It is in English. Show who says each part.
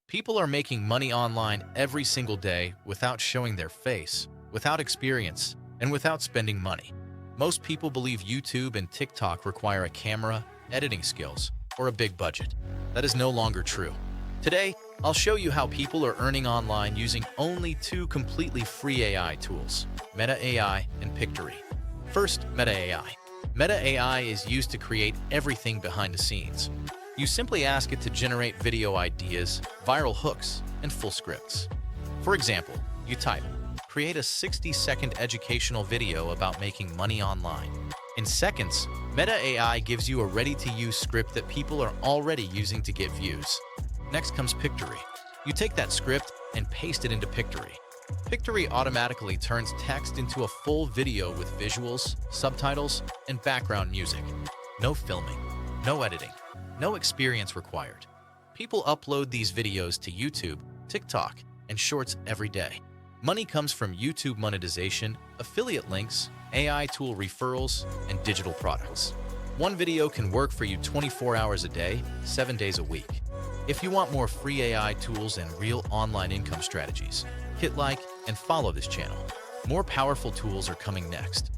Speaker 1: People are making money online every single day without showing their face, without experience, and without spending money. Most people believe YouTube and TikTok require a camera, editing skills, or a big budget. That is no longer true. Today, I'll show you how people are earning online using only two completely free AI tools, Meta AI and Pictory. First, Meta AI. Meta AI is used to create everything behind the scenes. You simply ask it to generate video ideas, viral hooks, and full scripts. For example, you type, create a 60-second educational video about making money online. In seconds, Meta AI gives you a ready-to-use script that people are already using to get views. Next comes Pictory. You take that script and paste it into Pictory. Pictory automatically turns text into a full video with visuals, subtitles, and background music. No filming, no editing, no experience required. People upload these videos to YouTube, TikTok, and Shorts every day. Money comes from YouTube monetization, affiliate links, AI tool referrals, and digital products. One video can work for you 24 hours a day, 7 days a week. If you want more free AI tools and real online income strategies, hit like and follow this channel. More powerful tools are coming next.